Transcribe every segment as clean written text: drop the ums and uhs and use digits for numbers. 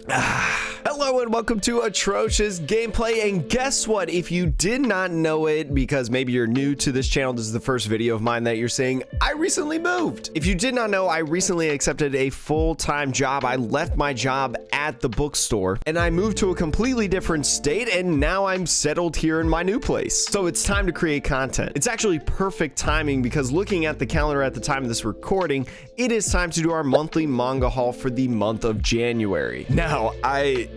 Hello and welcome to Atrocious Gameplay, and guess what? If you did not know it, because maybe you're new to this channel, this is the first video of mine that you're seeing, I recently moved. If you did not know, I recently accepted a full-time job. I left my job at the bookstore and I moved to a completely different state, and now I'm settled here in my new place. So it's time to create content. It's actually perfect timing because looking at the calendar at the time of this recording, it is time to do our monthly manga haul for the month of January. Now,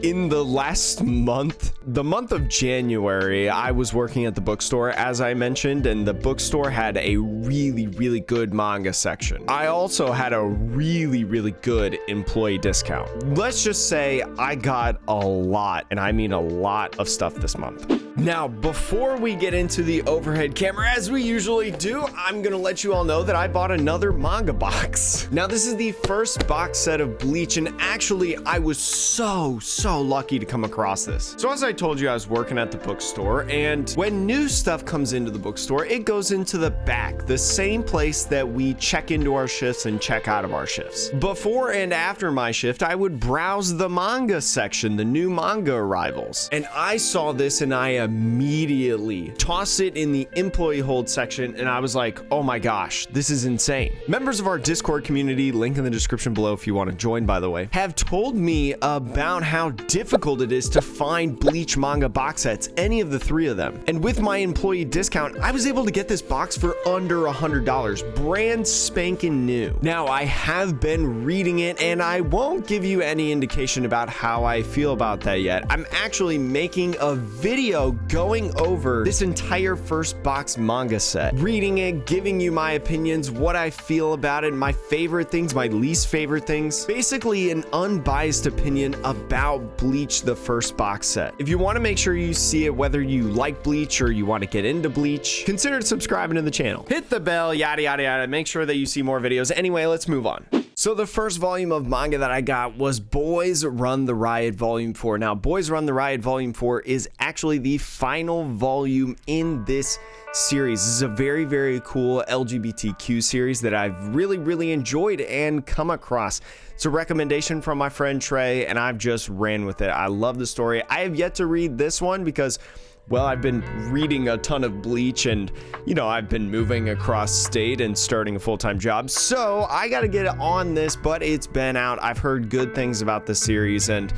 in the last month, the month of January, I was working at the bookstore, as I mentioned, and the bookstore had a really good manga section. I also had a really good employee discount. Let's just say I got a lot, and I mean a lot of stuff this month. Now, before we get into the overhead camera, as we usually do, I'm gonna let you all know that I bought another manga box. Now, this is the first box set of Bleach, and actually, I was so lucky to come across this. So as I told you, I was working at the bookstore, and when new stuff comes into the bookstore, it goes into the back, the same place that we check into our shifts and check out of our shifts. Before and after my shift, I would browse the manga section, the new manga arrivals, and I saw this and I immediately tossed it in the employee hold section, and I was like, oh my gosh, this is insane. Members of our Discord community, link in the description below if you want to join, by the way, have told me about how difficult it is to find Bleach manga box sets, any of the three of them. And with my employee discount, I was able to get this box for under $100, brand spanking new. Now, I have been reading it, and I won't give you any indication about how I feel about that yet. I'm actually making a video going over this entire first box manga set, reading it, giving you my opinions, what I feel about it, my favorite things, my least favorite things, basically an unbiased opinion about Bleach, the first box set. If you want to make sure you see it, whether you like Bleach or you want to get into Bleach, consider subscribing to the channel. Hit the bell, yada yada, make sure that you see more videos. Anyway, let's move on. So the first volume of manga that I got was Boys Run the Riot Volume 4. Now, Boys Run the Riot Volume 4 is actually the final volume in this series. This is a very cool LGBTQ series that I've really enjoyed and come across. It's a recommendation from my friend Trey, and I've just ran with it. I love the story. I have yet to read this one because, well, I've been reading a ton of Bleach, and you know, I've been moving across state and starting a full-time job, so I gotta get on this, but it's been out. I've heard good things about the series, and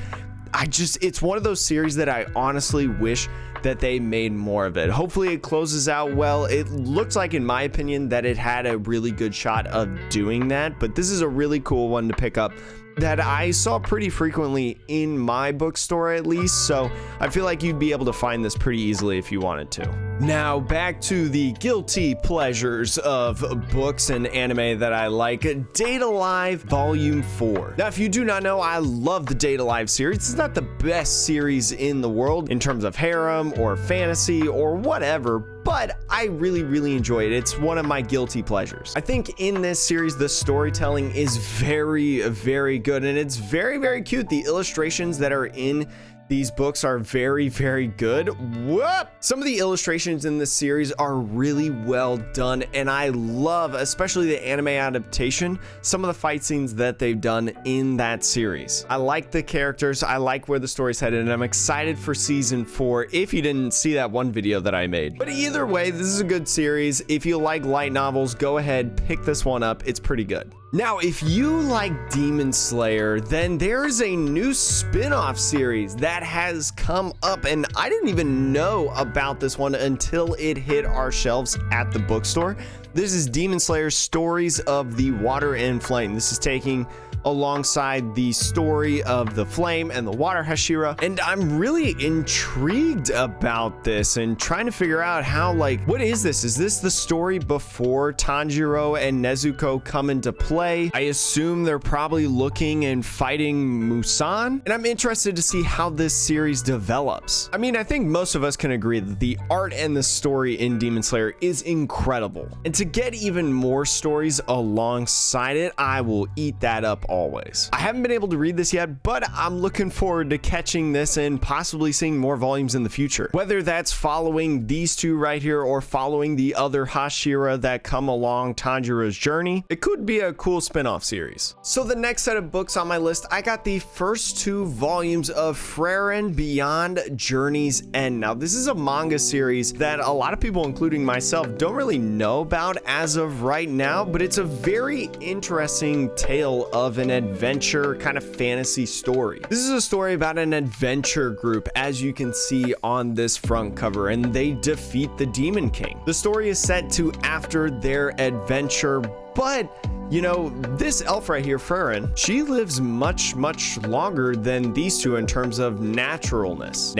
it's one of those series that I honestly wish that they made more of it. Hopefully it closes out well. It looks like, in my opinion, that it had a really good shot of doing that, but this is a really cool one to pick up that I saw pretty frequently in my bookstore, at least, so I feel like you'd be able to find this pretty easily if you wanted to. Now, back to the guilty pleasures of books and anime that I like. Date A Live Volume 4. Now, if you do not know, I love the Date A Live series. It's not the best series in the world in terms of harem or fantasy or whatever, but I really enjoy it. It's one of my guilty pleasures. I think in this series, the storytelling is very good, and it's very cute. The illustrations that are in these books are very good. Whoop! Some of the illustrations in this series are really well done, and I love, especially the anime adaptation, some of the fight scenes that they've done in that series. I like the characters, I like where the story's headed, and I'm excited for season 4 if you didn't see that one video that I made. But either way, this is a good series. If you like light novels, go ahead, pick this one up. It's pretty good. Now, if you like Demon Slayer, then there is a new spin-off series that has come up, and I didn't even know about this one until it hit our shelves at the bookstore. This is Demon Slayer Stories of the Water and Flame. This is taking alongside the story of the Flame and the Water Hashira, and I'm really intrigued about this and trying to figure out how, like, what is this? Is this the story before Tanjiro and Nezuko come into play? I assume they're probably looking and fighting Musan, and I'm interested to see how this series develops. I mean, I think most of us can agree that the art and the story in Demon Slayer is incredible, and to get even more stories alongside it, I will eat that up always. I haven't been able to read this yet, but I'm looking forward to catching this and possibly seeing more volumes in the future. Whether that's following these two right here or following the other Hashira that come along Tanjiro's journey, it could be a cool spin-off series. So the next set of books on my list, I got the first 2 volumes of Frieren Beyond Journey's End. Now, this is a manga series that a lot of people, including myself, don't really know about as of right now, but it's a very interesting tale of an adventure kind of fantasy story. This is a story about an adventure group, as you can see on this front cover, and they defeat the Demon King. The story is set to after their adventure, but you know, this elf right here, Frieren, she lives much longer than these two in terms of naturalness.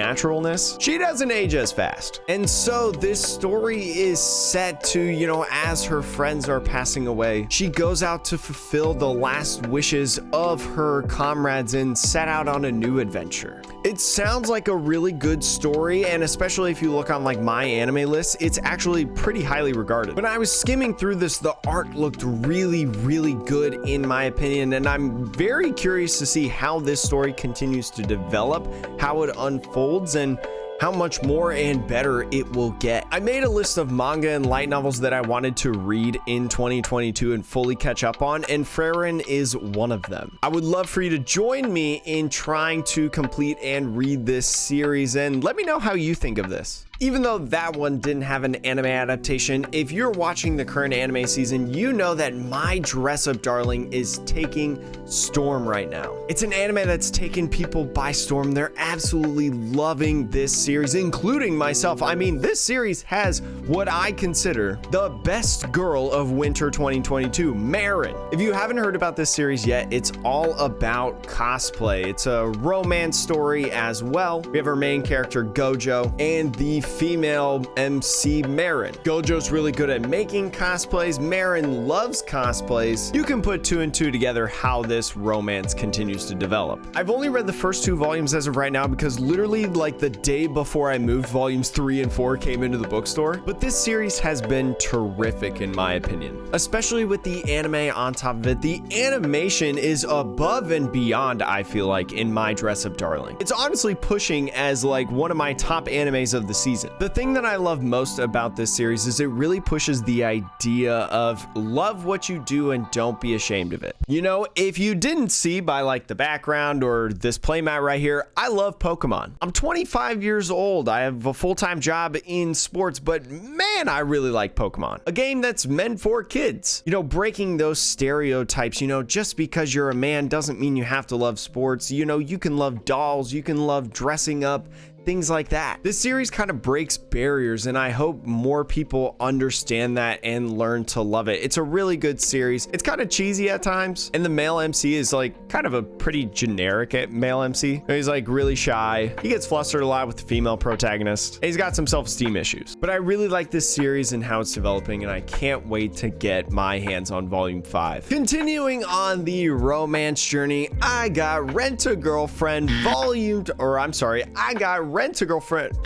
She doesn't age as fast. And so this story is set to, you know, as her friends are passing away, she goes out to fulfill the last wishes of her comrades and set out on a new adventure. It sounds like a really good story, and especially if you look on like my anime list, it's actually pretty highly regarded. When I was skimming through this, the art looked really good in my opinion, and I'm very curious to see how this story continues to develop, how it unfolds, and how much more and better it will get. I made a list of manga and light novels that I wanted to read in 2022 and fully catch up on, and Frieren is one of them. I would love for you to join me in trying to complete and read this series, and let me know how you think of this. Even though that one didn't have an anime adaptation, if you're watching the current anime season, you know that My Dress Up Darling is taking storm right now. It's an anime that's taken people by storm. They're absolutely loving this series, including myself. I mean, this series has what I consider the best girl of winter 2022, Marin. If you haven't heard about this series yet, it's all about cosplay. It's a romance story as well. We have our main character, Gojo, and the female MC, Marin. Gojo's really good at making cosplays. Marin loves cosplays. You can put 2 and 2 together how this romance continues to develop. I've only read the first 2 volumes as of right now because literally like the day before I moved, volumes 3 and 4 came into the bookstore. But this series has been terrific in my opinion, especially with the anime on top of it. The animation is above and beyond, I feel like, in My Dress Up Darling. It's honestly pushing as like one of my top animes of the season. The thing that I love most about this series is it really pushes the idea of love what you do and don't be ashamed of it. You know, if you didn't see by like the background or this playmat right here, I love Pokemon. I'm 25 years old. I have a full-time job in sports, but man, I really like Pokemon. A game that's meant for kids. You know, breaking those stereotypes, you know, just because you're a man doesn't mean you have to love sports. You know, you can love dolls, you can love dressing up, things like that. This series kind of breaks barriers, and I hope more people understand that and learn to love it. It's a really good series. It's kind of cheesy at times, and the male MC is like kind of a pretty generic male MC. He's like really shy. He gets flustered a lot with the female protagonist, and he's got some self-esteem issues. But I really like this series and how it's developing, and I can't wait to get my hands on volume 5. Continuing on the romance journey, I got Rent-a-Girlfriend I got Rent-a-Girlfriend.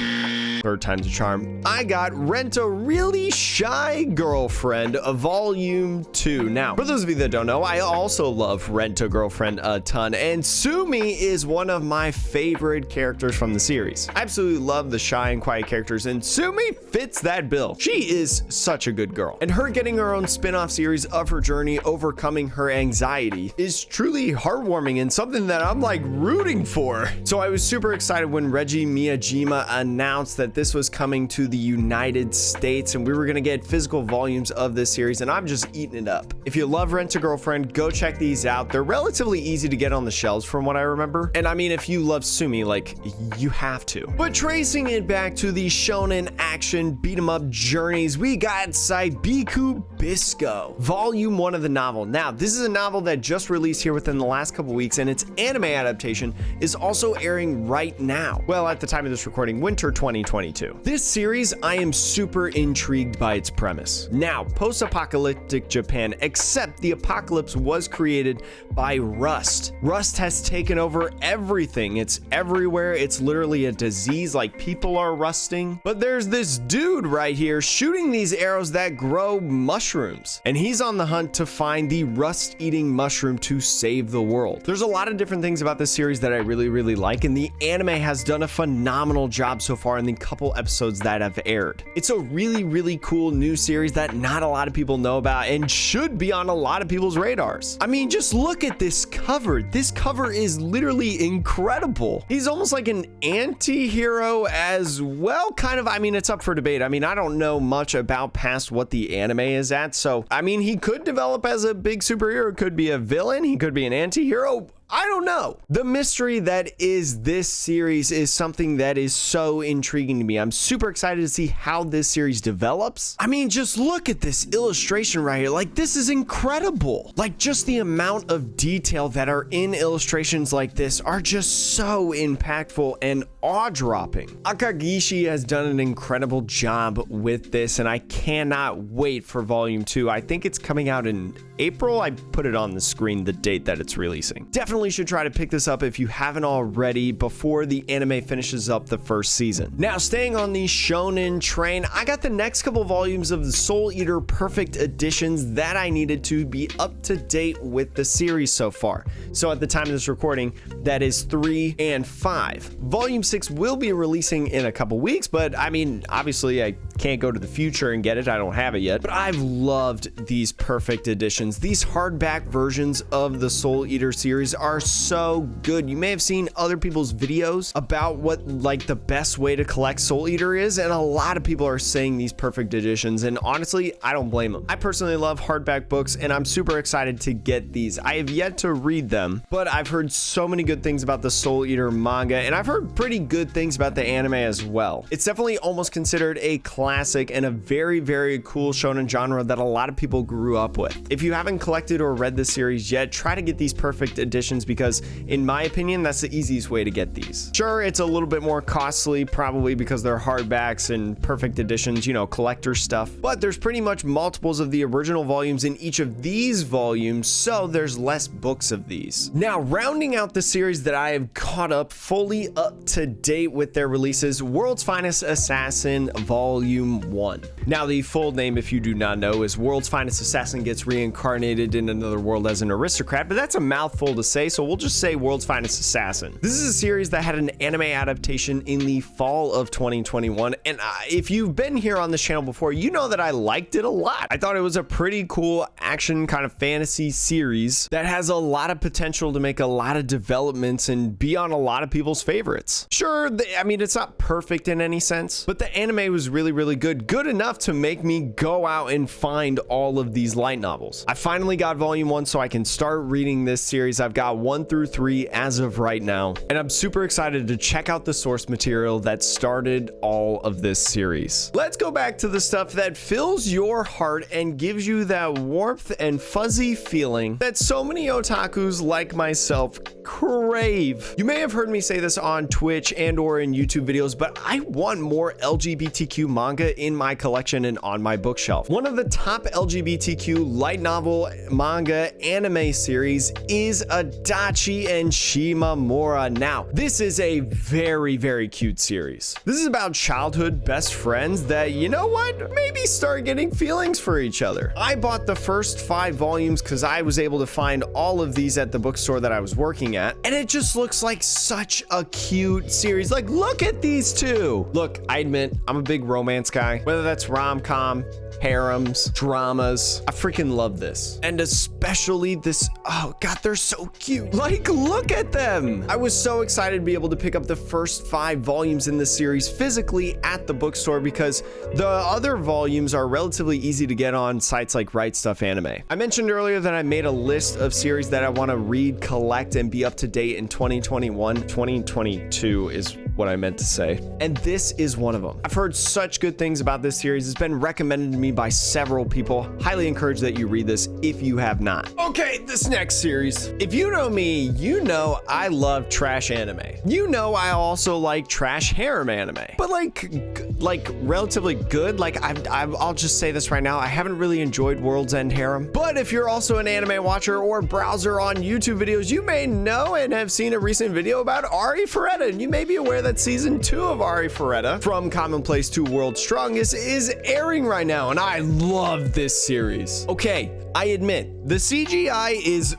Third time's a charm. I got Rent-a-Really Shy Girlfriend, volume 2. Now, for those of you that don't know, I also love Rent-a-Girlfriend a ton, and Sumi is one of my favorite characters from the series. I absolutely love the shy and quiet characters, and Sumi fits that bill. She is such a good girl, and her getting her own spin-off series of her journey overcoming her anxiety is truly heartwarming and something that I'm like rooting for. So I was super excited when Reggie Miyajima announced that this was coming to the United States and we were gonna get physical volumes of this series, and I'm just eating it up. If you love Rent-a-Girlfriend, go check these out. They're relatively easy to get on the shelves from what I remember. And I mean, if you love Sumi, like, you have to. But tracing it back to the shonen action beat 'em up journeys, we got Sabikui Bisco, volume 1 of the novel. Now, this is a novel that just released here within the last couple weeks, and its anime adaptation is also airing right now. Well, at the time of this recording, winter 2022. 2022. This series, I am super intrigued by its premise. Now, post-apocalyptic Japan, except the apocalypse was created by rust. Rust has taken over everything. It's everywhere. It's literally a disease, like people are rusting. But there's this dude right here shooting these arrows that grow mushrooms, and he's on the hunt to find the rust-eating mushroom to save the world. There's a lot of different things about this series that I really like, and the anime has done a phenomenal job so far in the couple episodes that have aired. It's a really cool new series that not a lot of people know about and should be on a lot of people's radars. I mean, just look at this cover. This cover is literally incredible. He's almost like an anti-hero as well, kind of. I mean, it's up for debate. I mean, I don't know much about past what the anime is at, so I mean, he could develop as a big superhero, could be a villain, he could be an anti-hero. I don't know. The mystery that is this series is something that is so intriguing to me. I'm super excited to see how this series develops. I mean, just look at this illustration right here. Like, this is incredible. Like, just the amount of detail that are in illustrations like this are just so impactful and awe-dropping. Akagishi has done an incredible job with this, and I cannot wait for volume 2. I think it's coming out in April. I put it on the screen, the date that it's releasing. Definitely should try to pick this up if you haven't already before the anime finishes up the first season. Now, staying on the shonen train, I got the next couple volumes of the Soul Eater Perfect Editions that I needed to be up to date with the series so far. So at the time of this recording, that is 3 and 5. Volume 6 will be releasing in a couple weeks, but I mean, obviously I can't go to the future and get it. I don't have it yet, but I've loved these perfect editions. These hardback versions of the Soul Eater series are so good. You may have seen other people's videos about what like the best way to collect Soul Eater is, and a lot of people are saying these perfect editions, and honestly, I don't blame them. I personally love hardback books, and I'm super excited to get these. I have yet to read them, but I've heard so many good things about the Soul Eater manga, and I've heard pretty good things about the anime as well. It's definitely almost considered a classic and a very cool shonen genre that a lot of people grew up with. If you haven't collected or read this series yet, try to get these perfect editions because in my opinion, that's the easiest way to get these. Sure, it's a little bit more costly, probably because they're hardbacks and perfect editions, you know, collector stuff, but there's pretty much multiples of the original volumes in each of these volumes, so there's less books of these. Now, rounding out the series that I have caught up fully up to date with their releases, World's Finest Assassin Volume 1. Now, the full name, if you do not know, is World's Finest Assassin Gets Reincarnated in Another World as an Aristocrat, but that's a mouthful to say, so we'll just say World's Finest Assassin. This is a series that had an anime adaptation in the fall of 2021, and if you've been here on this channel before, you know that I liked it a lot. I thought it was a pretty cool action kind of fantasy series that has a lot of potential to make a lot of developments and be on a lot of people's favorites. Sure, I mean, it's not perfect in any sense, but the anime was really good enough to make me go out and find all of these light novels. I finally got volume 1 so I can start reading this series. I've got 1 through 3 as of right now, and I'm super excited to check out the source material that started all of this series. Let's go back to the stuff that fills your heart and gives you that warmth and fuzzy feeling that so many otakus like myself crave. You may have heard me say this on Twitch and or in YouTube videos, but I want more LGBTQ manga in my collection and on my bookshelf. One of the top LGBTQ light novel manga anime series is Adachi and Shimamura. Now, this is a very cute series. This is about childhood best friends that, you know what, maybe start getting feelings for each other. I bought the first 5 volumes because I was able to find all of these at the bookstore that I was working at, and it just looks like such a cute series. Like, look at these two. Look, I admit, I'm a big romance guy, whether that's rom-com, harems, dramas. I freaking love this. And especially this, oh God, they're so cute. Like, look at them. I was so excited to be able to pick up the first 5 volumes in the series physically at the bookstore because the other volumes are relatively easy to get on sites like Right Stuff Anime. I mentioned earlier that I made a list of series that I want to read, collect, and be up to date in 2021. 2022 is what I meant to say. And this is one of them. I've heard such good things about this series. It's been recommended to me by several people. Highly encourage that you read this if you have not. Okay, this next series. If you know me, you know I love trash anime. You know I also like trash harem anime. But like relatively good. Like I'll just say this right now. I haven't really enjoyed World's End Harem. But if you're also an anime watcher or browser on YouTube videos, you may know and have seen a recent video about Arifureta. And you may be aware that season 2 of Arifureta, From Commonplace to World's Strongest, is airing right now. And I love this series. Okay, I admit, the CGI is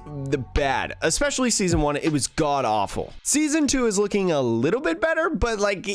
bad, especially season 1. It was god awful. Season 2 is looking a little bit better, but like,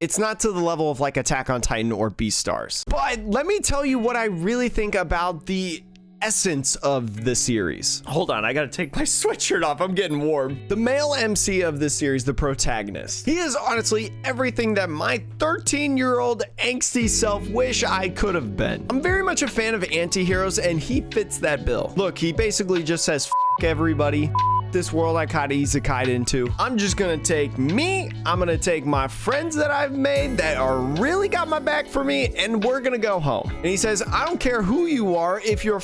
it's not to the level of like Attack on Titan or Beastars. But let me tell you what I really think about the essence of the series. Hold on, I gotta take my sweatshirt off. I'm getting warm. The male MC of this series, the protagonist, he is honestly everything that my 13-year-old angsty self wish I could have been. I'm very much a fan of anti-heroes, and he fits that bill. Look, he basically just says, F everybody. This world I kinda isekai'd into. I'm just gonna take me, I'm gonna take my friends that I've made that are really got my back for me, and we're gonna go home. And he says, I don't care who you are, if you're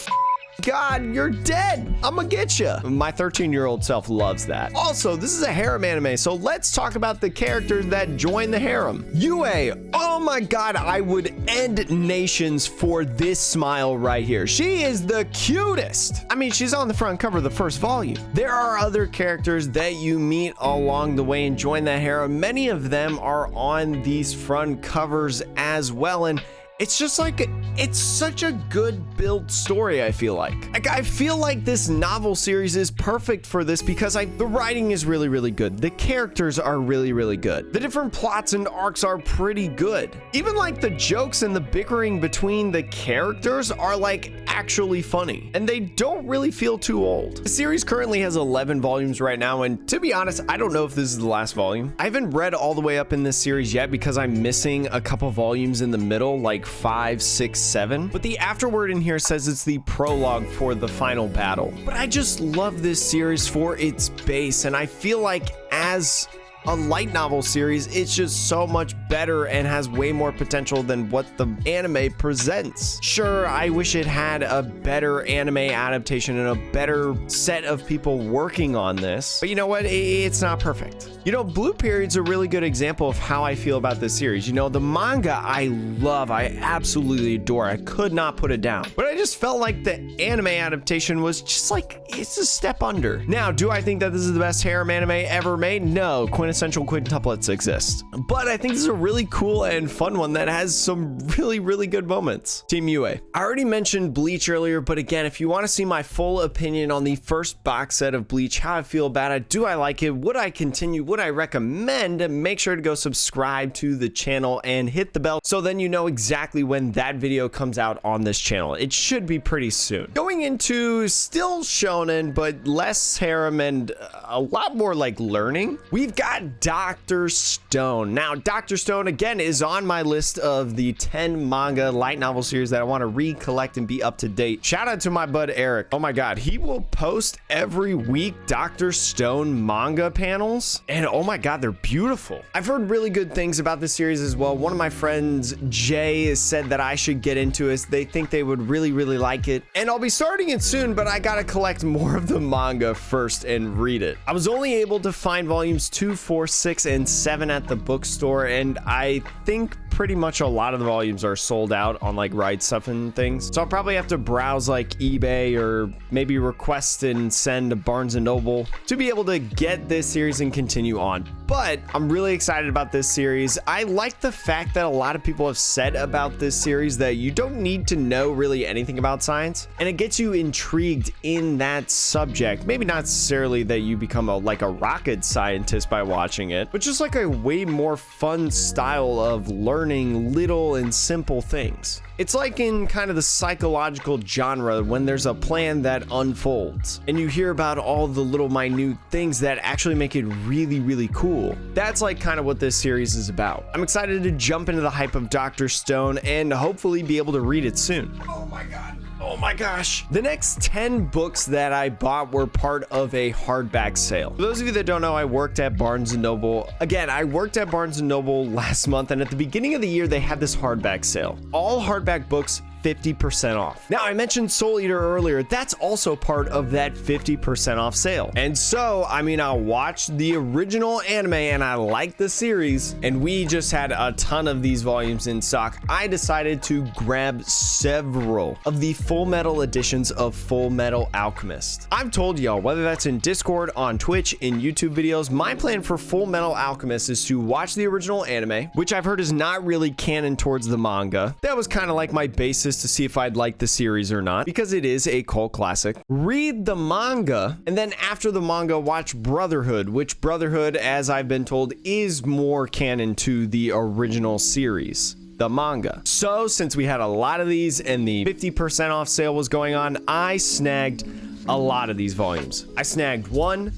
God, you're dead. I'm gonna get you. My 13-year-old self loves that. Also, this is a harem anime, so let's talk about the characters that join the harem. Yue, oh my God, I would end nations for this smile right here. She is the cutest. I mean, she's on the front cover of the first volume. There are other characters that you meet along the way and join the harem. Many of them are on these front covers as well, and it's just like, it's such a good built story, I feel like. I feel like this novel series is perfect for this because the writing is really, really good. The characters are really, really good. The different plots and arcs are pretty good. Even like the jokes and the bickering between the characters are like actually funny, and they don't really feel too old. The series currently has 11 volumes right now, and to be honest, I don't know if this is the last volume. I haven't read all the way up in this series yet because I'm missing a couple volumes in the middle, like 5, 6, 7. But the afterword in here says it's the prologue for the final battle. But I just love this series for its base, and I feel like as a light novel series, it's just so much better and has way more potential than what the anime presents. Sure, I wish it had a better anime adaptation and a better set of people working on this, but you know what? It's not perfect. You know, Blue Period's a really good example of how I feel about this series. You know, the manga I love, I absolutely adore. I could not put it down, but I just felt like the anime adaptation was just like, it's a step under. Now, do I think that this is the best harem anime ever made? No, Quintessential Quintuplets exist, but I think this is a really cool and fun one that has some really, really good moments. Team Yue. I already mentioned Bleach earlier, but again, if you want to see my full opinion on the first box set of Bleach, how I feel about it, do I like it, would I continue, would I recommend, make sure to go subscribe to the channel and hit the bell so then you know exactly when that video comes out on this channel. It should be pretty soon. Going into still shonen, but less harem and a lot more like learning, we've got Dr. Stone. Now, Dr. Stone, again, is on my list of the 10 manga light novel series that I want to recollect and be up to date. Shout out to my bud Eric. Oh my God, he will post every week Dr. Stone manga panels, and oh my God, they're beautiful. I've heard really good things about this series as well. One of my friends, Jay, said that I should get into it. They think they would really, really like it, and I'll be starting it soon, but I gotta collect more of the manga first and read it. I was only able to find volumes 2, 4, 6, and 7 at the bookstore, and I think pretty much a lot of the volumes are sold out on like Ride stuff and things, so I'll probably have to browse like eBay or maybe request and send to Barnes & Noble to be able to get this series and continue on. But I'm really excited about this series. I like the fact that a lot of people have said about this series that you don't need to know really anything about science, and it gets you intrigued in that subject. Maybe not necessarily that you become a rocket scientist by watching it, but just like a way more fun style of learning little and simple things. It's like in kind of the psychological genre when there's a plan that unfolds and you hear about all the little minute things that actually make it really, really cool. That's like kind of what this series is about. I'm excited to jump into the hype of Dr. Stone and hopefully be able to read it soon. Oh my God. Oh my gosh. The next 10 books that I bought were part of a hardback sale. For those of you that don't know, I worked at Barnes & Noble. Again, I worked at Barnes & Noble last month, and at the beginning of the year, they had this hardback sale. All hardback books 50% off. Now, I mentioned Soul Eater earlier. That's also part of that 50% off sale. And so, I mean, I watched the original anime and I liked the series, and we just had a ton of these volumes in stock. I decided to grab several of the Fullmetal editions of Fullmetal Alchemist. I've told y'all, whether that's in Discord, on Twitch, in YouTube videos, my plan for Fullmetal Alchemist is to watch the original anime, which I've heard is not really canon towards the manga. That was kind of like my basis to see if I'd like the series or not, because it is a cult classic. Read the manga, and then after the manga, watch Brotherhood, which Brotherhood, as I've been told, is more canon to the original series, the manga. So since we had a lot of these and the 50% off sale was going on, I snagged a lot of these volumes. I snagged 1,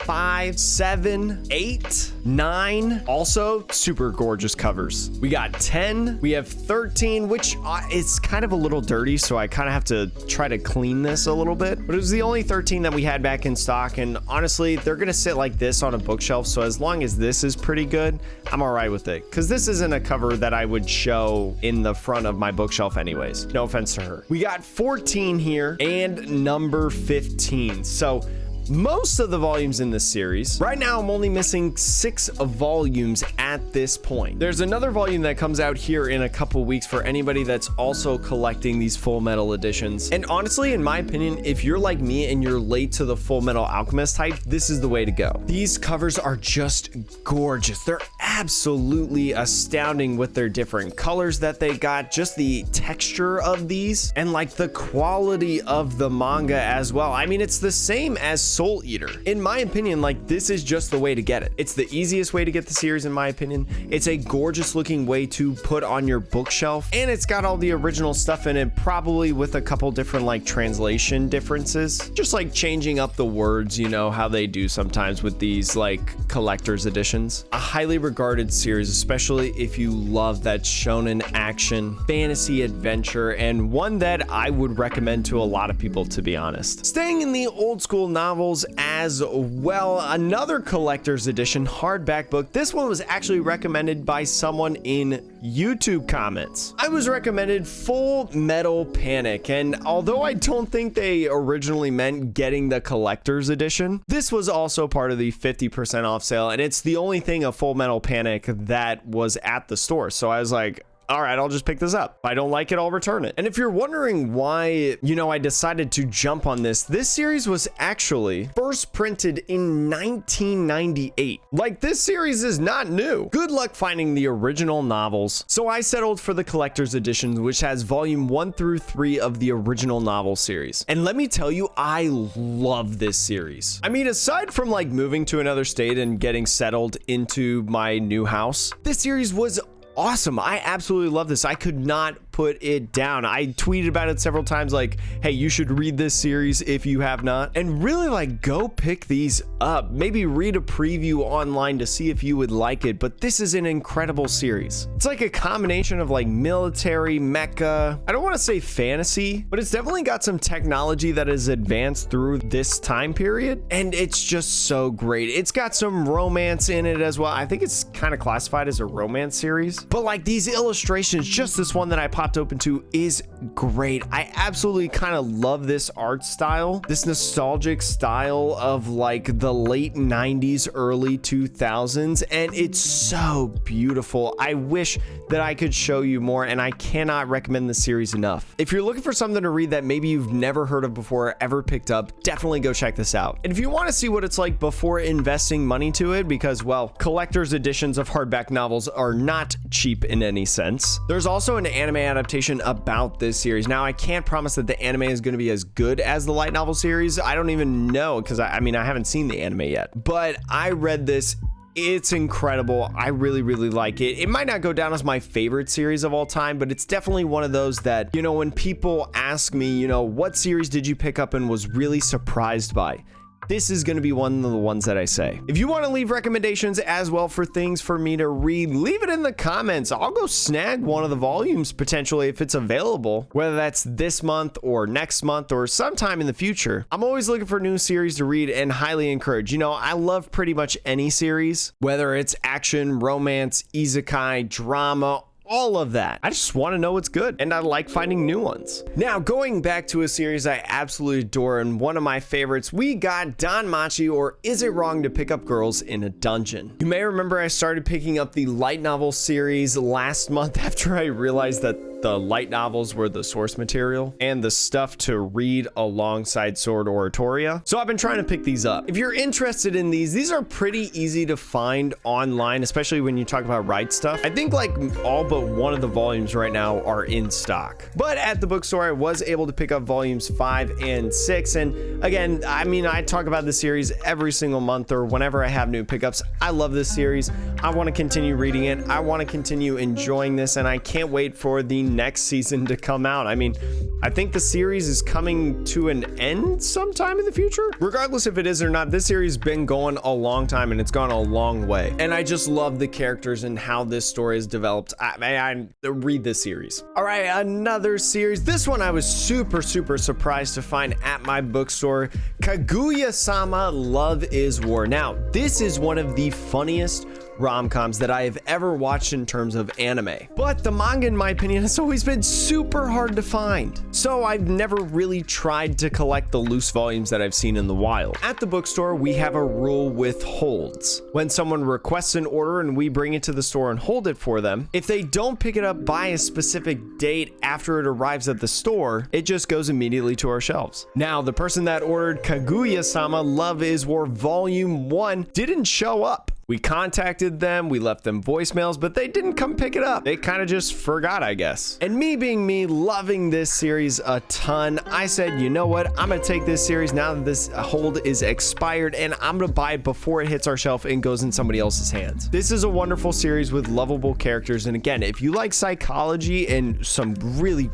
5, 7, 8, 9. Also, super gorgeous covers. We got 10. We have 13, which it's kind of a little dirty, so I kind of have to try to clean this a little bit. But it was the only 13 that we had back in stock, and honestly, they're gonna sit like this on a bookshelf, so as long as this is pretty good, I'm all right with it. Because this isn't a cover that I would show in the front of my bookshelf anyways. No offense to her. We got 14 here and number 15. So most of the volumes in this series. Right now, I'm only missing 6 volumes at this point. There's another volume that comes out here in a couple weeks for anybody that's also collecting these Fullmetal editions. And honestly, in my opinion, if you're like me and you're late to the Fullmetal Alchemist hype, this is the way to go. These covers are just gorgeous. They're absolutely astounding with their different colors that they got, just the texture of these, and like the quality of the manga as well. I mean, it's the same as Soul Eater. In my opinion, like, this is just the way to get it. It's the easiest way to get the series, in my opinion. It's a gorgeous looking way to put on your bookshelf, and it's got all the original stuff in it, probably with a couple different like translation differences, just like changing up the words, you know, how they do sometimes with these like collector's editions. A highly regarded series, especially if you love that shonen action, fantasy adventure, and one that I would recommend to a lot of people, to be honest. Staying in the old school novels as well, another collector's edition hardback book. This one was actually recommended by someone in YouTube comments. I was recommended Full Metal Panic, and although I don't think they originally meant getting the collector's edition, this was also part of the 50% off sale, and it's the only thing of Full Metal Panic that was at the store. So I was like, all right, I'll just pick this up. If I don't like it, I'll return it. And if you're wondering why, you know, I decided to jump on this series was actually first printed in 1998. Like, this series is not new. Good luck finding the original novels. So I settled for the collector's edition, which has volume 1 through 3 of the original novel series. And let me tell you, I love this series. I mean, aside from like moving to another state and getting settled into my new house, this series was awesome. I absolutely love this. I could not put it down. I tweeted about it several times, like, hey, you should read this series if you have not, and really like go pick these up. Maybe read a preview online to see if you would like it, but this is an incredible series. It's like a combination of like military, mecha, I don't want to say fantasy, but it's definitely got some technology that is advanced through this time period, and it's just so great. It's got some romance in it as well. I think it's kind of classified as a romance series, but like these illustrations, just this one that I popped open to is great. I absolutely kind of love this art style, this nostalgic style of like the late 90s, early 2000s, and it's so beautiful. I wish that I could show you more, and I cannot recommend the series enough. If you're looking for something to read that maybe you've never heard of before, ever picked up, definitely go check this out. And if you want to see what it's like before investing money to it, because, well, collector's editions of hardback novels are not cheap in any sense, there's also an anime adaptation about this series. Now, I can't promise that the anime is going to be as good as the light novel series. I don't even know, because I mean, I haven't seen the anime yet, but I read this. It's incredible. I really, really like it. It might not go down as my favorite series of all time, but it's definitely one of those that, you know, when people ask me, you know, what series did you pick up and was really surprised by? this is going to be one of the ones that I say. If you want to leave recommendations as well for things for me to read, leave it in the comments. I'll go snag one of the volumes potentially if it's available, whether that's this month or next month or sometime in the future. I'm always looking for new series to read and highly encourage. You know, I love pretty much any series, whether it's action, romance, isekai, drama, all of that. I just want to know what's good, and I like finding new ones. Now, going back to a series I absolutely adore and one of my favorites, we got Danmachi, or Is It Wrong to Pick Up Girls in a Dungeon? You may remember I started picking up the light novel series last month after I realized that the light novels were the source material and the stuff to read alongside Sword Oratoria. So I've been trying to pick these up. If you're interested in these are pretty easy to find online, especially when you talk about Riot stuff. I think like all but one of the volumes right now are in stock. But at the bookstore, I was able to pick up volumes 5 and 6. And again, I mean, I talk about this series every single month or whenever I have new pickups. I love this series. I want to continue reading it. I want to continue enjoying this, and I can't wait for the next season to come out. I mean, I think the series is coming to an end sometime in the future. Regardless if it is or not, this series has been going a long time and it's gone a long way. And I just love the characters and how this story is developed. I read this series. All right, another series. This one I was super surprised to find at my bookstore. Kaguya-sama, Love is War. Now, this is one of the funniest rom-coms that I have ever watched in terms of anime. But the manga, in my opinion, has always been super hard to find. So I've never really tried to collect the loose volumes that I've seen in the wild. At the bookstore, we have a rule with holds. When someone requests an order and we bring it to the store and hold it for them, if they don't pick it up by a specific date after it arrives at the store, it just goes immediately to our shelves. Now, the person that ordered Kaguya-sama, Love is War Volume 1 didn't show up. We contacted them, we left them voicemails, but they didn't come pick it up. They kind of just forgot, I guess. And me being me, loving this series a ton, I said, you know what? I'm gonna take this series now that this hold is expired, and I'm gonna buy it before it hits our shelf and goes in somebody else's hands. This is a wonderful series with lovable characters, and again, if you like psychology and some really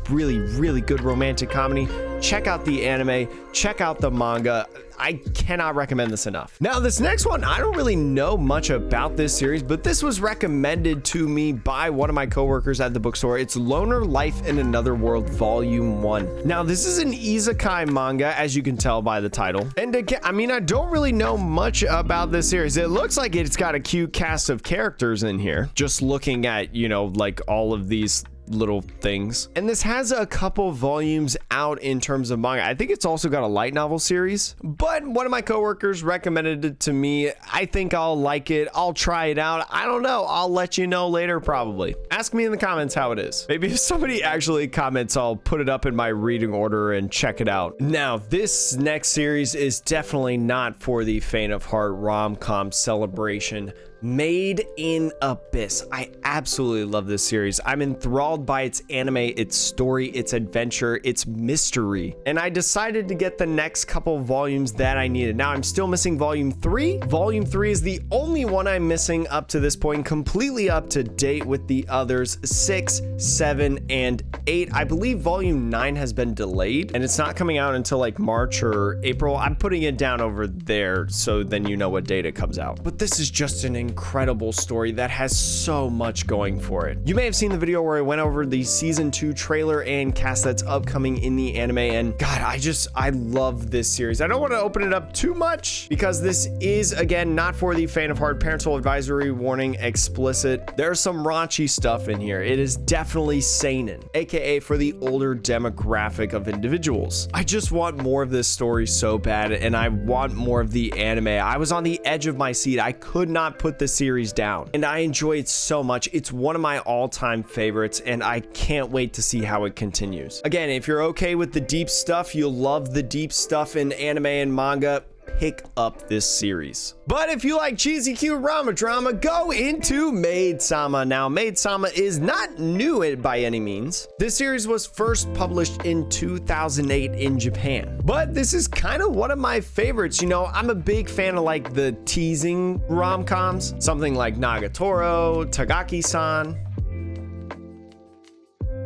good romantic comedy, check out the anime, check out the manga. I cannot recommend this enough. Now, this next one, I don't really know much about this series, but this was recommended to me by one of my coworkers at the bookstore. It's Loner Life in Another World Volume 1. Now, this is an isekai manga, as you can tell by the title. And again, I mean, I don't really know much about this series. It looks like it's got a cute cast of characters in here. Just looking at, you know, like all of these little things. And this has a couple volumes out in terms of manga. I think it's also got a light novel series, but one of my coworkers recommended it to me. I think I'll like it. I'll try it out. I don't know. I'll let you know later, probably. Ask me in the comments how it is. Maybe if somebody actually comments, I'll put it up in my reading order and check it out. Now, this next series is definitely not for the faint of heart. Rom-com celebration. Made in Abyss. I absolutely love this series. I'm enthralled by its anime, its story, its adventure, its mystery. And I decided to get the next couple volumes that I needed. Now, I'm still missing Volume 3. Volume 3 is the only one I'm missing up to this point, completely up to date with the others 6, 7, and 8. I believe Volume 9 has been delayed, and it's not coming out until like March or April. I'm putting it down over there so then you know what date it comes out. But this is just an incredible story that has so much going for it. You may have seen the video where I went over the season 2 trailer and cast that's upcoming in the anime, and God, I love this series. I don't want to open it up too much because this is, again, not for the faint of heart. Parental advisory warning, explicit. There's some raunchy stuff in here. It is definitely seinen, aka for the older demographic of individuals. I just want more of this story so bad, and I want more of the anime. I was on the edge of my seat. I could not put the series down, and I enjoy it so much. It's one of my all-time favorites, and I can't wait to see how it continues. Again, if you're okay with the deep stuff, you'll love the deep stuff in anime and manga, pick up this series. But if you like cheesy cute Rama drama, go into Maid Sama. Now, Maid Sama is not new by any means. This series was first published in 2008 in Japan, but this is kind of one of my favorites. You know, I'm a big fan of like the teasing rom-coms, something like Nagatoro, Tagaki-san.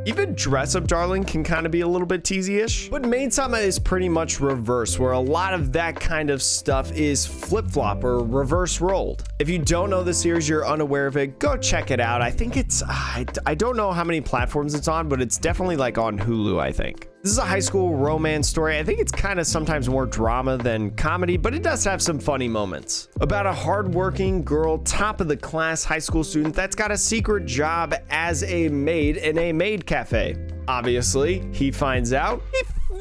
Even Dress Up Darling can kind of be a little bit teasy-ish. But Maid Sama is pretty much reverse, where a lot of that kind of stuff is flip-flop or reverse rolled. If you don't know the series, you're unaware of it, go check it out. I think it's, I don't know how many platforms it's on, but it's definitely like on Hulu, I think. This is a high school romance story. I think it's kind of sometimes more drama than comedy, but it does have some funny moments. About a hardworking girl, top of the class high school student that's got a secret job as a maid in a maid cafe. Obviously, he finds out,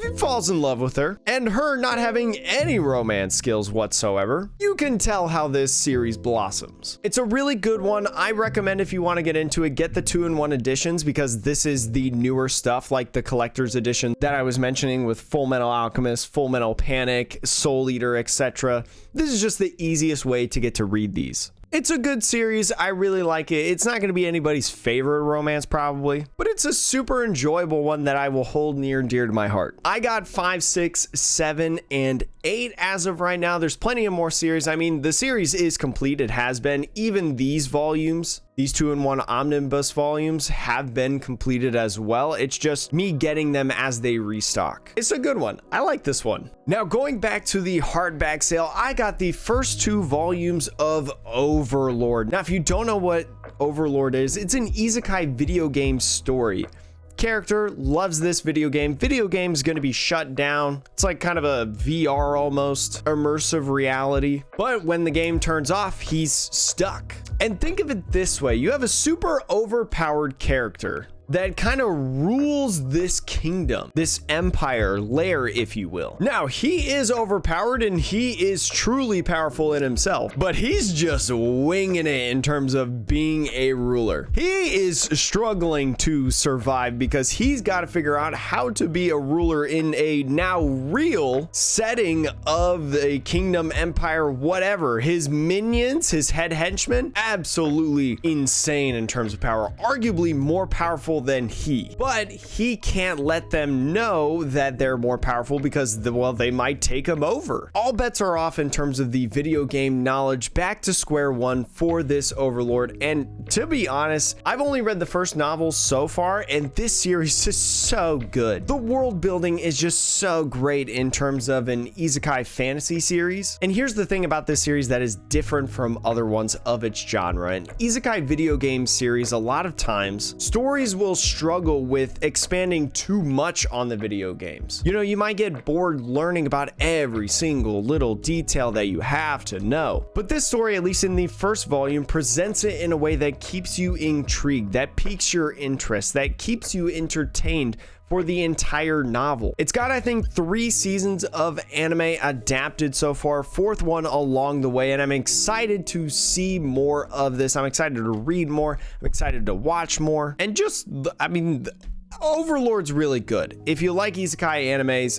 he falls in love with her, and her not having any romance skills whatsoever. You can tell how this series blossoms. It's a really good one. I recommend if you want to get into it, get the 2-in-1 editions, because this is the newer stuff, like the collector's edition that I was mentioning with Fullmetal Alchemist, Fullmetal Panic, Soul Eater, etc. This is just the easiest way to get to read these. It's a good series. I really like it. It's not going to be anybody's favorite romance probably, but it's a super enjoyable one that I will hold near and dear to my heart. I got 5, 6, 7, and 8 as of right now. There's plenty of more series. I mean, the series is complete. It has been. Even these volumes, these 2-in-1 omnibus volumes have been completed as well. It's just me getting them as they restock. It's a good one. I like this one. Now, going back to the hardback sale, I got the first 2 volumes of Overlord. Now, if you don't know what Overlord is, it's an isekai video game story. Character loves this video game. Video game's gonna be shut down. It's like kind of a VR almost, immersive reality. But when the game turns off, he's stuck. And think of it this way, you have a super overpowered character that kind of rules this kingdom, this empire lair, if you will. Now, he is overpowered and he is truly powerful in himself, but he's just winging it in terms of being a ruler. He is struggling to survive because he's got to figure out how to be a ruler in a now real setting of a kingdom, empire, whatever. His minions, his head henchmen, absolutely insane in terms of power, arguably more powerful than he, but he can't let them know that they're more powerful because well, they might take him over. All bets are off in terms of the video game knowledge, back to square one for this Overlord. And to be honest, I've only read the first novel so far, and this series is so good. The world building is just so great in terms of an isekai fantasy series. And here's the thing about this series that is different from other ones of its genre. An isekai video game series, a lot of times stories will struggle with expanding too much on the video games. You know, you might get bored learning about every single little detail that you have to know. But this story, at least in the first volume, presents it in a way that keeps you intrigued, that piques your interest, that keeps you entertained for the entire novel. It's got, I think, 3 seasons of anime adapted so far, 4th one along the way, and I'm excited to see more of this. I'm excited to read more. I'm excited to watch more. And just, I mean, Overlord's really good. If you like isekai animes,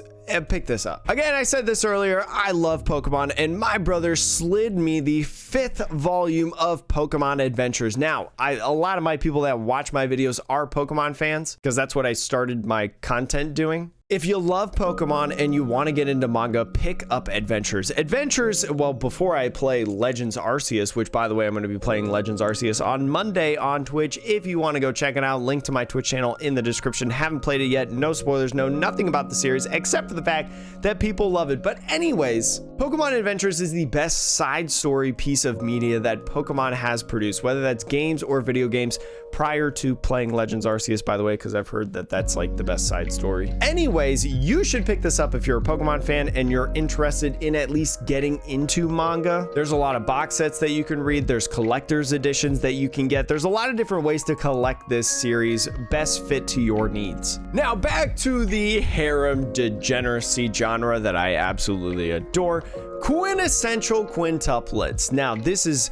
pick this up. Again, I said this earlier, I love Pokemon, and my brother slid me the 5th volume of Pokemon Adventures. Now, a lot of my people that watch my videos are Pokemon fans, because that's what I started my content doing. If you love Pokemon and you want to get into manga, pick up Adventures. Adventures, well, before I play Legends Arceus, which by the way, I'm going to be playing Legends Arceus on Monday on Twitch. If you want to go check it out, link to my Twitch channel in the description. Haven't played it yet, no spoilers, know nothing about the series, except for the fact that people love it. But anyways, Pokemon Adventures is the best side story piece of media that Pokemon has produced, whether that's games or video games, prior to playing Legends Arceus, by the way, because I've heard that that's like the best side story. Anyways, you should pick this up if you're a Pokemon fan and you're interested in at least getting into manga. There's a lot of box sets that you can read. There's collector's editions that you can get. There's a lot of different ways to collect this series, best fit to your needs. Now back to the harem degeneracy genre that I absolutely adore, Quintessential Quintuplets. Now this is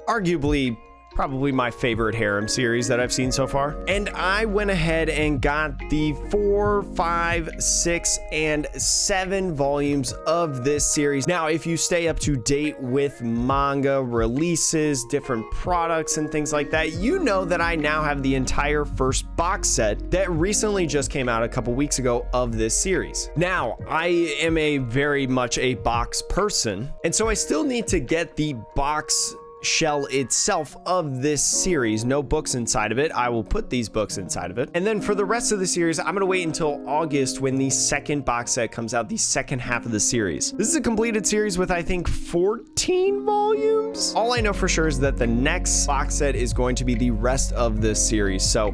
arguably probably my favorite harem series that I've seen so far. And I went ahead and got the 4, 5, 6, and 7 volumes of this series. Now, if you stay up to date with manga releases, different products and things like that, you know that I now have the entire first box set that recently just came out a couple weeks ago of this series. Now, I am very much a box person, and so I still need to get the box shell itself of this series. No books inside of it. I will put these books inside of it. And then for the rest of the series, I'm going to wait until August when the second box set comes out, the second half of the series. This is a completed series with, I think, 14 volumes. All I know for sure is that the next box set is going to be the rest of this series. So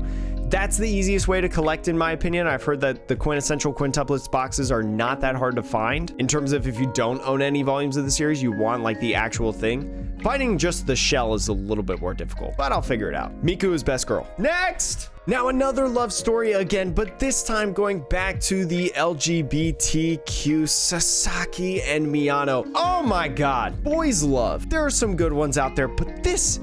that's the easiest way to collect, in my opinion. I've heard that the Quintessential Quintuplets boxes are not that hard to find. In terms of if you don't own any volumes of the series, you want like the actual thing. Finding just the shell is a little bit more difficult, but I'll figure it out. Miku is best girl. Next! Now another love story again, but this time going back to the LGBTQ Sasaki and Miyano. Oh my god, boys love. There are some good ones out there, but this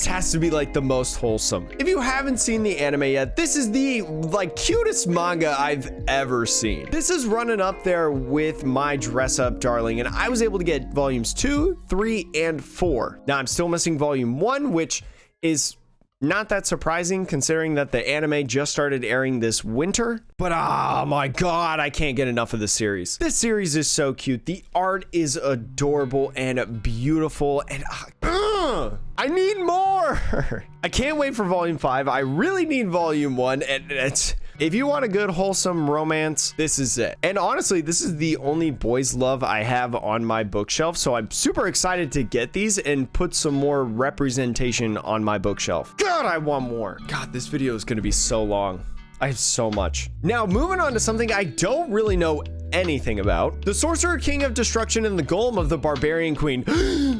has to be like the most wholesome. If you haven't seen the anime yet, this is the like cutest manga I've ever seen. This is running up there with My Dress Up Darling, and I was able to get volumes 2, 3, and 4. Now I'm still missing volume 1, which is not that surprising considering that the anime just started airing this winter. But oh my god, I can't get enough of this series. This series is so cute. The art is adorable and beautiful, and I need more. I can't wait for volume 5. I really need volume 1, and it's, if you want a good wholesome romance, this is it. And honestly, this is the only boys love I have on my bookshelf, so I'm super excited to get these and put some more representation on my bookshelf. God, I want more. God, this video is gonna be so long. I have so much. Now, moving on to something I don't really know anything about. The Sorcerer King of Destruction and the Golem of the Barbarian Queen.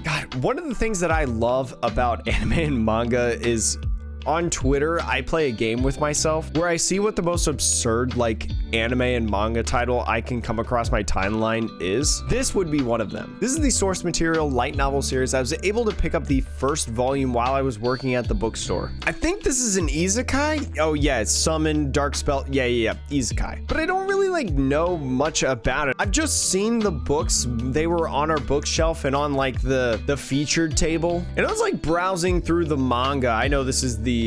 God, one of the things that I love about anime and manga is on Twitter, I play a game with myself where I see what the most absurd like anime and manga title I can come across my timeline is. This would be one of them. This is the source material light novel series. I was able to pick up the first volume while I was working at the bookstore. I think this is an isekai. Oh yeah, it's summon, dark spell. Yeah, isekai. But I don't really like know much about it. I've just seen the books. They were on our bookshelf and on like the featured table. And I was like browsing through the manga. I know this is the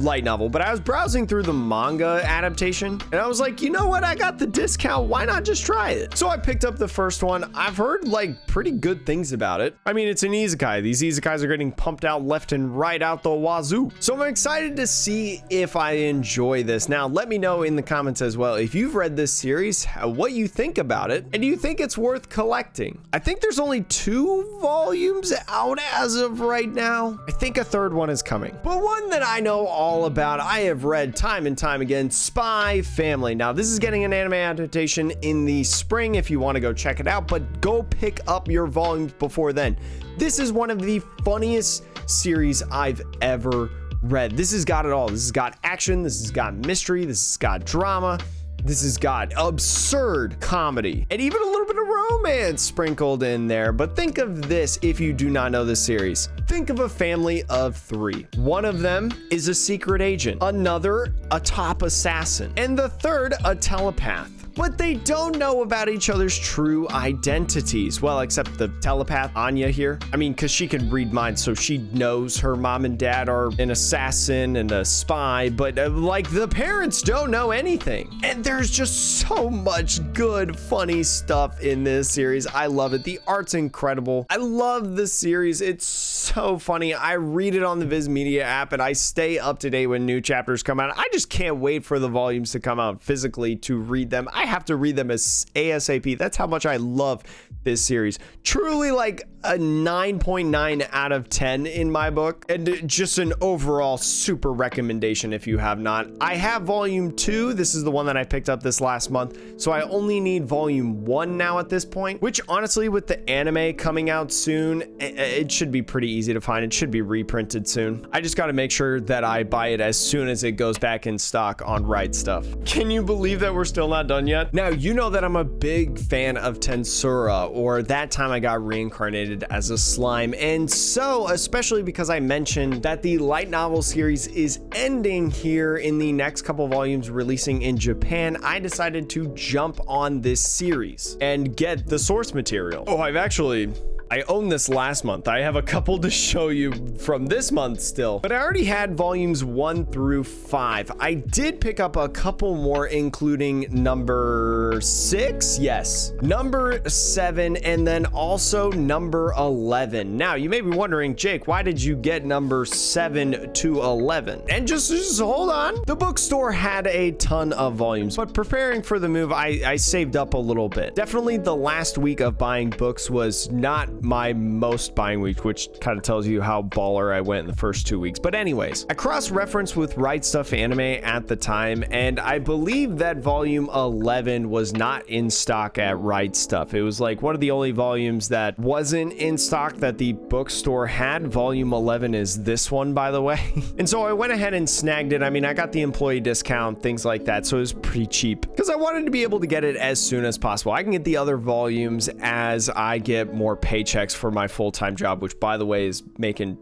light novel, but I was browsing through the manga adaptation and I was like, you know what? I got the discount. Why not just try it? So I picked up the first one. I've heard like pretty good things about it. I mean, it's an isekai. These isekais are getting pumped out left and right out the wazoo. So I'm excited to see if I enjoy this. Now, let me know in the comments as well if you've read this series, what you think about it, and do you think it's worth collecting? I think there's only 2 volumes out as of right now. I think a third one is coming, but one that I know all about, I have read time and time again, Spy Family. Now this is getting an anime adaptation in the spring if you want to go check it out, but go pick up your volumes before then. This is one of the funniest series I've ever read. This has got it all. This has got action, this has got mystery, this has got drama, this has got absurd comedy, and even a little bit of romance sprinkled in there. But think of this if you do not know this series. Think of a family of 3. One of them is a secret agent, another a top assassin, and the third a telepath. But they don't know about each other's true identities. Well, except the telepath, Anya here. I mean, because she can read minds, so she knows her mom and dad are an assassin and a spy, but like the parents don't know anything. And there's just so much good, funny stuff in this series. I love it. The art's incredible. I love this series. It's so funny. I read it on the Viz Media app and I stay up to date when new chapters come out. I just can't wait for the volumes to come out physically to read them. I have to read them as ASAP. That's how much I love this series. Truly like a 9.9 out of 10 in my book, and just an overall super recommendation if you have not. I have volume 2. This is the one that I picked up this last month, so I only need volume 1 now at this point, which honestly with the anime coming out soon, it should be pretty easy to find. It should be reprinted soon. I just got to make sure that I buy it as soon as it goes back in stock on Right Stuff. Can you believe that we're still not done yet? Now, you know that I'm a big fan of Tensura, or that time I got reincarnated as a slime, and so especially because I mentioned that the light novel series is ending here in the next couple volumes releasing in Japan, I decided to jump on this series and get the source material. Oh, I've actually I owned this last month. I have a couple to show you from this month still, but I already had volumes 1 through 5. I did pick up a couple more, including number 6, yes, number 7, and then also number 11. Now, you may be wondering, Jake, why did you get number 7 to 11? And just hold on. The bookstore had a ton of volumes, but preparing for the move, I saved up a little bit. Definitely the last week of buying books was not my most buying week, which kind of tells you how baller I went in the first 2 weeks. But anyways, I cross-referenced with Right Stuff Anime at the time, and I believe that volume 11 was not in stock at Right Stuff. It was like one of the only volumes that wasn't in stock that the bookstore had. Volume 11 is this one, by the way. And so I went ahead and snagged it. I mean, I got the employee discount, things like that, so it was pretty cheap because I wanted to be able to get it as soon as possible. I can get the other volumes as I get more paychecks for my full-time job, which, by the way, is making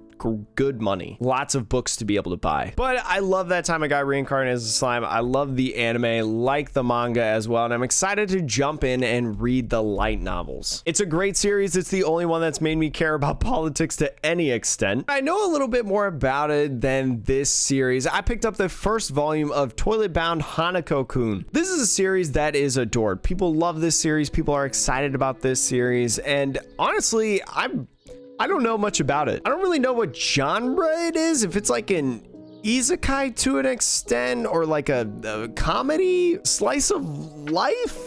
good money. Lots of books to be able to buy. But I love that time I got Reincarnated as a slime. I love the anime, like the manga as well, and I'm excited to jump in and read the light novels. It's a great series. It's the only one that's made me care about politics to any extent. I know a little bit more about it than this series. I picked up the first volume of Toilet Bound Hanako-kun. This is a series that is adored. People love this series. People are excited about this series, and honestly, I don't know much about it. I don't really know what genre it is. If it's like an isekai to an extent, or like a comedy, slice of life.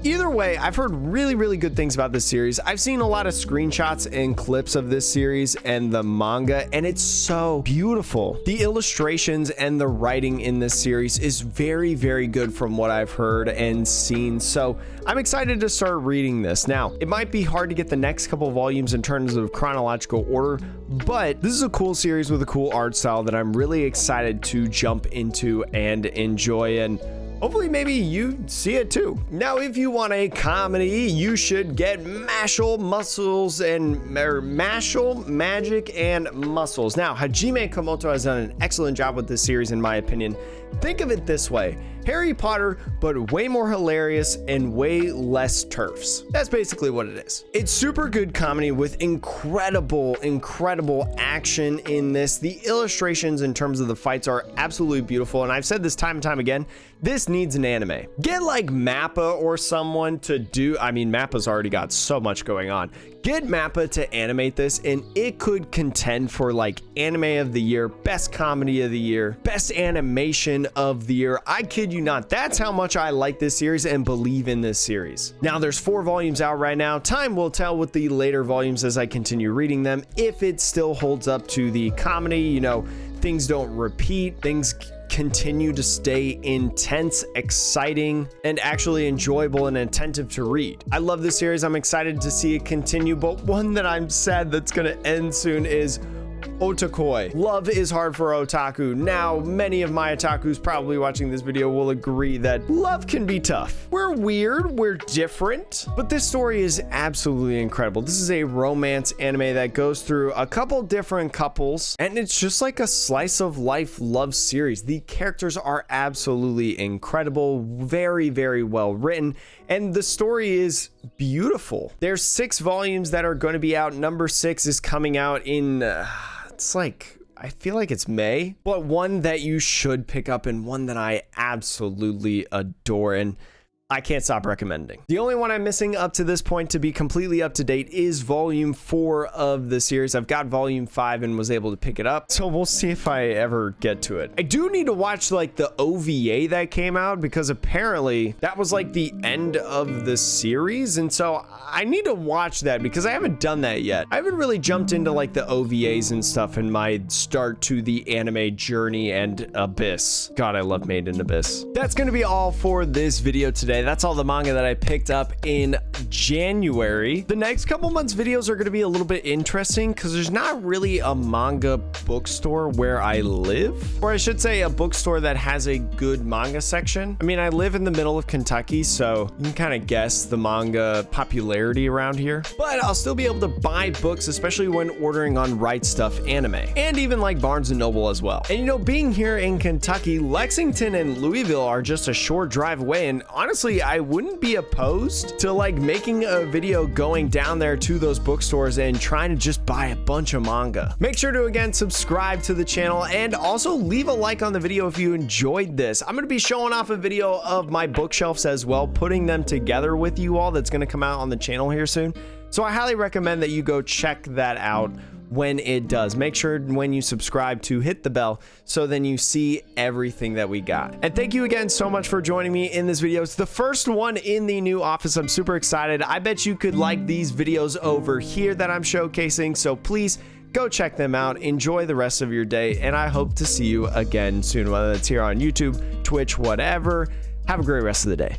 Either way, I've heard really good things about this series. I've seen a lot of screenshots and clips of this series and the manga, and it's so beautiful. The illustrations and the writing in this series is very good from what I've heard and seen. So I'm excited to start reading this. Now, it might be hard to get the next couple volumes in terms of chronological order, but this is a cool series with a cool art style that I'm really excited to jump into and enjoy, and hopefully maybe you see it too. Now, if you want a comedy, you should get Mashle Magic and Muscles. Now, Hajime Komoto has done an excellent job with this series, in my opinion. Think of it this way: Harry Potter, but way more hilarious and way less turfs. That's basically what it is. It's super good comedy with incredible action in this. The illustrations in terms of the fights are absolutely beautiful, and I've said this time and time again, this needs an anime. Get like Mappa or someone to do, I mean, Mappa's already got so much going on. Get Mappa to animate this, and it could contend for like anime of the year, best comedy of the year, best animation of the year. I kid you not. That's how much I like this series and believe in this series. Now, there's 4 volumes out right now. Time will tell with the later volumes as I continue reading them if it still holds up to the comedy. You know, things don't repeat, things continue to stay intense, exciting, and actually enjoyable and attentive to read. I love this series. I'm excited to see it continue, but one that I'm sad that's gonna end soon is Wotakoi. Love is hard for otaku. Now, many of my otakus probably watching this video will agree that love can be tough. We're weird, we're different, but this story is absolutely incredible. This is a romance anime that goes through a couple different couples, and it's just like a slice of life love series. The characters are absolutely incredible, very well written, and the story is beautiful. There's 6 volumes that are going to be out. Number 6 is coming out in it's like, I feel like it's May, but one that you should pick up and one that I absolutely adore, and I can't stop recommending. The only one I'm missing up to this point to be completely up to date is volume 4 of the series. I've got volume 5 and was able to pick it up, so we'll see if I ever get to it. I do need to watch like the OVA that came out, because apparently that was like the end of the series, and so I need to watch that because I haven't done that yet. I haven't really jumped into like the OVAs and stuff in my start to the anime journey and Abyss. God, I love Maid in Abyss. That's gonna be all for this video today. That's all the manga that I picked up in January. The next couple months videos are going to be a little bit interesting because there's not really a manga bookstore where I live, or I should say a bookstore that has a good manga section. I mean, I live in the middle of Kentucky, so you can kind of guess the manga popularity around here, but I'll still be able to buy books, especially when ordering on Right Stuff Anime, and even like Barnes & Noble as well. And you know, being here in Kentucky, Lexington and Louisville are just a short drive away, and honestly, honestly, I wouldn't be opposed to like making a video going down there to those bookstores and trying to just buy a bunch of manga. Make sure to again subscribe to the channel and also leave a like on the video if you enjoyed this. I'm going to be showing off a video of my bookshelves as well, putting them together with you all. That's going to come out on the channel here soon. So I highly recommend that you go check that out when it does. Make sure when you subscribe to hit the bell so then you see everything that we got. And thank you again so much for joining me in this video. It's the first one in the new office. I'm super excited. I bet you could like these videos over here that I'm showcasing, so please go check them out. Enjoy the rest of your day, and I hope to see you again soon, whether it's here on YouTube, Twitch, whatever. Have a great rest of the day.